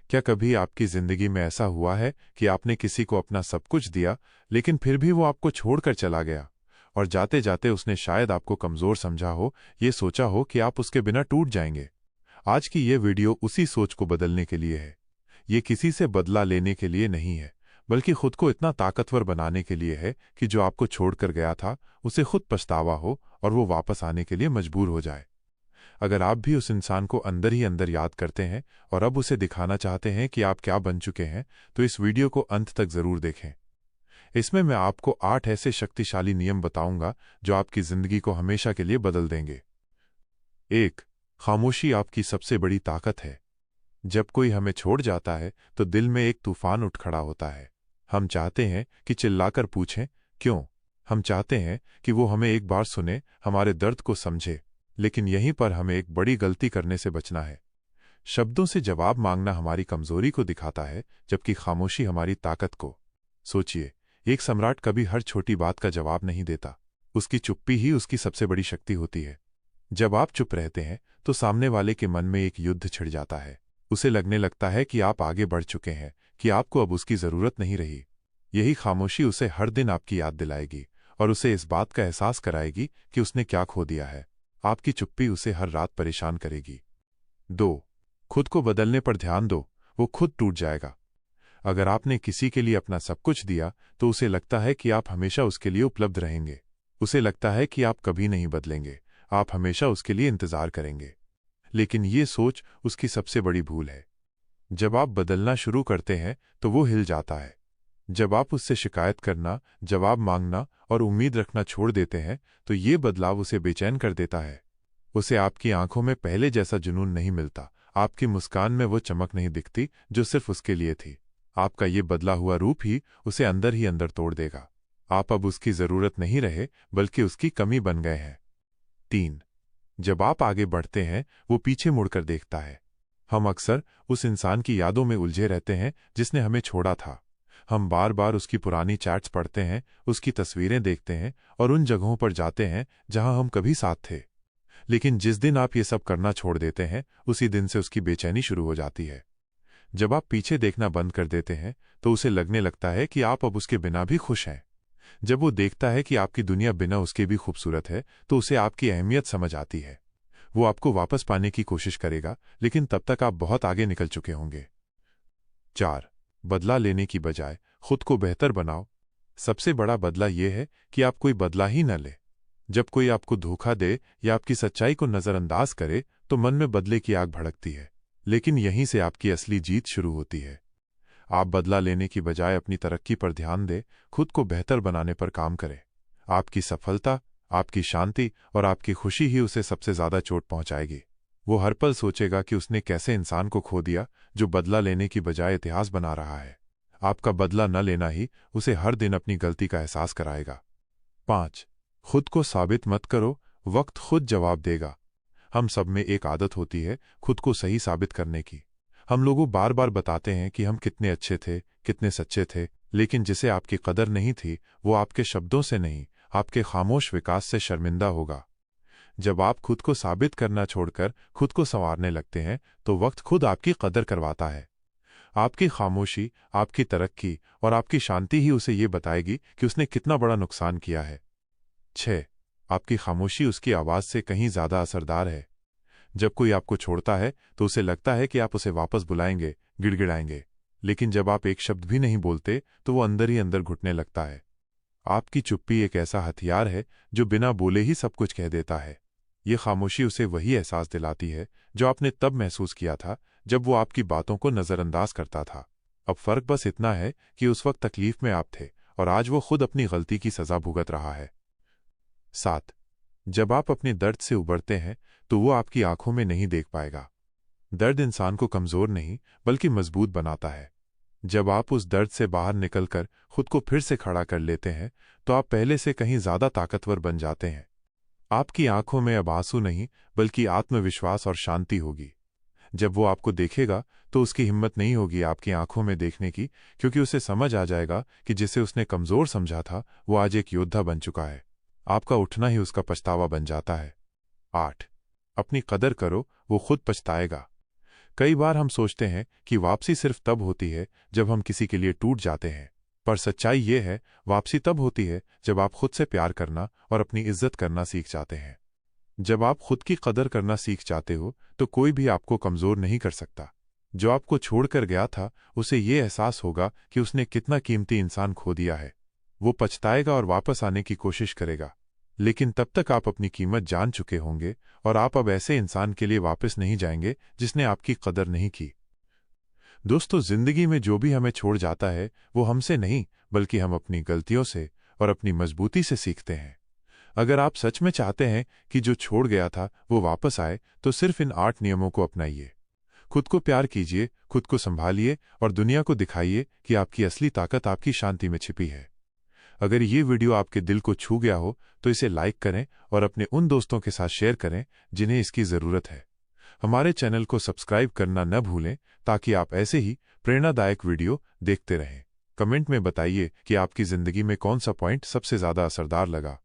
क्या कभी आपकी जिंदगी में ऐसा हुआ है कि आपने किसी को अपना सब कुछ दिया, लेकिन फिर भी वो आपको छोड़कर चला गया और जाते जाते उसने शायद आपको कमजोर समझा हो, ये सोचा हो कि आप उसके बिना टूट जाएंगे। आज की ये वीडियो उसी सोच को बदलने के लिए है। ये किसी से बदला लेने के लिए नहीं है, बल्कि खुद को इतना ताकतवर बनाने के लिए है कि जो आपको छोड़कर गया था उसे खुद पछतावा हो और वो वापस आने के लिए मजबूर हो जाए। अगर आप भी उस इंसान को अंदर ही अंदर याद करते हैं और अब उसे दिखाना चाहते हैं कि आप क्या बन चुके हैं, तो इस वीडियो को अंत तक जरूर देखें। इसमें मैं आपको 8 ऐसे शक्तिशाली नियम बताऊंगा जो आपकी जिंदगी को हमेशा के लिए बदल देंगे। 1. खामोशी आपकी सबसे बड़ी ताकत है। जब कोई हमें छोड़ जाता है तो दिल में एक तूफान उठ खड़ा होता है। हम चाहते हैं कि चिल्लाकर पूछें क्यों। हम चाहते हैं कि वो हमें एक बार सुने, हमारे दर्द को समझे। लेकिन यहीं पर हमें एक बड़ी गलती करने से बचना है। शब्दों से जवाब मांगना हमारी कमजोरी को दिखाता है, जबकि खामोशी हमारी ताकत को। सोचिए, एक सम्राट कभी हर छोटी बात का जवाब नहीं देता। उसकी चुप्पी ही उसकी सबसे बड़ी शक्ति होती है। जब आप चुप रहते हैं तो सामने वाले के मन में एक युद्ध छिड़ जाता है। उसे लगने लगता है कि आप आगे बढ़ चुके हैं, कि आपको अब उसकी जरूरत नहीं रही। यही खामोशी उसे हर दिन आपकी याद दिलाएगी और उसे इस बात का एहसास कराएगी कि उसने क्या खो दिया है। आपकी चुप्पी उसे हर रात परेशान करेगी। 2. खुद को बदलने पर ध्यान दो, वो खुद टूट जाएगा। अगर आपने किसी के लिए अपना सब कुछ दिया तो उसे लगता है कि आप हमेशा उसके लिए उपलब्ध रहेंगे। उसे लगता है कि आप कभी नहीं बदलेंगे, आप हमेशा उसके लिए इंतजार करेंगे। लेकिन ये सोच उसकी सबसे बड़ी भूल है। जब आप बदलना शुरू करते हैं तो वो हिल जाता है। जब आप उससे शिकायत करना, जवाब मांगना और उम्मीद रखना छोड़ देते हैं तो ये बदलाव उसे बेचैन कर देता है। उसे आपकी आंखों में पहले जैसा जुनून नहीं मिलता, आपकी मुस्कान में वो चमक नहीं दिखती जो सिर्फ उसके लिए थी। आपका ये बदला हुआ रूप ही अंदर तोड़ देगा। आप अब उसकी जरूरत नहीं रहे, बल्कि उसकी कमी बन गए हैं। 3. जब आप आगे बढ़ते हैं वो पीछे मुड़कर देखता है। हम अक्सर उस इंसान की यादों में उलझे रहते हैं जिसने हमें छोड़ा था। हम बार बार उसकी पुरानी चैट्स पढ़ते हैं, उसकी तस्वीरें देखते हैं और उन जगहों पर जाते हैं जहां हम कभी साथ थे। लेकिन जिस दिन आप ये सब करना छोड़ देते हैं, उसी दिन से उसकी बेचैनी शुरू हो जाती है। जब आप पीछे देखना बंद कर देते हैं तो उसे लगने लगता है कि आप अब उसके बिना भी खुश हैं। जब वो देखता है कि आपकी दुनिया बिना उसके भी खूबसूरत है तो उसे आपकी अहमियत समझ आती है। वो आपको वापस पाने की कोशिश करेगा, लेकिन तब तक आप बहुत आगे निकल चुके होंगे। 4. बदला लेने की बजाय खुद को बेहतर बनाओ। सबसे बड़ा बदला यह है कि आप कोई बदला ही न ले। जब कोई आपको धोखा दे या आपकी सच्चाई को नजरअंदाज करे तो मन में बदले की आग भड़कती है, लेकिन यहीं से आपकी असली जीत शुरू होती है। आप बदला लेने की बजाय अपनी तरक्की पर ध्यान दें, खुद को बेहतर बनाने पर काम करें। आपकी सफलता, आपकी शांति और आपकी खुशी ही उसे सबसे ज्यादा चोट पहुंचाएगी। वो हर पल सोचेगा कि उसने कैसे इंसान को खो दिया जो बदला लेने की बजाय इतिहास बना रहा है। आपका बदला न लेना ही उसे हर दिन अपनी गलती का एहसास कराएगा। 5. खुद को साबित मत करो, वक्त खुद जवाब देगा। हम सब में एक आदत होती है खुद को सही साबित करने की। हम लोगों बार बार बताते हैं कि हम कितने अच्छे थे, कितने सच्चे थे, लेकिन जिसे आपकी कदर नहीं थी वो आपके शब्दों से नहीं, आपके खामोश विकास से शर्मिंदा होगा। जब आप खुद को साबित करना छोड़कर खुद को संवारने लगते हैं तो वक्त खुद आपकी कदर करवाता है। आपकी खामोशी, आपकी तरक्की और आपकी शांति ही उसे ये बताएगी कि उसने कितना बड़ा नुकसान किया है। 6. आपकी खामोशी उसकी आवाज से कहीं ज्यादा असरदार है। जब कोई आपको छोड़ता है तो उसे लगता है कि आप उसे वापस बुलाएंगे, गिड़गिड़ाएंगे, लेकिन जब आप एक शब्द भी नहीं बोलते तो वो अंदर ही अंदर घुटने लगता है। आपकी चुप्पी एक ऐसा हथियार है जो बिना बोले ही सब कुछ कह देता है। ये खामोशी उसे वही एहसास दिलाती है जो आपने तब महसूस किया था जब वो आपकी बातों को नजरअंदाज करता था। अब फर्क बस इतना है कि उस वक्त तकलीफ में आप थे और आज वो खुद अपनी गलती की सजा भुगत रहा है। 7. जब आप अपने दर्द से उबरते हैं तो वो आपकी आंखों में नहीं देख पाएगा। दर्द इंसान को कमजोर नहीं बल्कि मजबूत बनाता है। जब आप उस दर्द से बाहर निकलकर खुद को फिर से खड़ा कर लेते हैं तो आप पहले से कहीं ज्यादा ताकतवर बन जाते हैं। आपकी आंखों में अब आंसू नहीं बल्कि आत्मविश्वास और शांति होगी। जब वो आपको देखेगा तो उसकी हिम्मत नहीं होगी आपकी आंखों में देखने की, क्योंकि उसे समझ आ जाएगा कि जिसे उसने कमजोर समझा था वो आज एक योद्धा बन चुका है। आपका उठना ही उसका पछतावा बन जाता है। 8. अपनी कदर करो, वो खुद पछताएगा। कई बार हम सोचते हैं कि वापसी सिर्फ तब होती है जब हम किसी के लिए टूट जाते हैं, पर सच्चाई ये है, वापसी तब होती है जब आप खुद से प्यार करना और अपनी इज्जत करना सीख जाते हैं। जब आप खुद की कदर करना सीख जाते हो तो कोई भी आपको कमज़ोर नहीं कर सकता। जो आपको छोड़कर गया था उसे ये एहसास होगा कि उसने कितना कीमती इंसान खो दिया है। वो पछताएगा और वापस आने की कोशिश करेगा, लेकिन तब तक आप अपनी कीमत जान चुके होंगे और आप अब ऐसे इंसान के लिए वापस नहीं जाएंगे जिसने आपकी कदर नहीं की। दोस्तों, जिंदगी में जो भी हमें छोड़ जाता है वो हमसे नहीं बल्कि हम अपनी गलतियों से और अपनी मजबूती से सीखते हैं। अगर आप सच में चाहते हैं कि जो छोड़ गया था वो वापस आए तो सिर्फ इन 8 नियमों को अपनाइए। खुद को प्यार कीजिए, खुद को संभालिए और दुनिया को दिखाइए कि आपकी असली ताकत आपकी शांति में छिपी है। अगर ये वीडियो आपके दिल को छू गया हो तो इसे लाइक करें और अपने उन दोस्तों के साथ शेयर करें जिन्हें इसकी ज़रूरत है। हमारे चैनल को सब्सक्राइब करना न भूलें ताकि आप ऐसे ही प्रेरणादायक वीडियो देखते रहें। कमेंट में बताइए कि आपकी ज़िंदगी में कौन सा पॉइंट सबसे ज़्यादा असरदार लगा।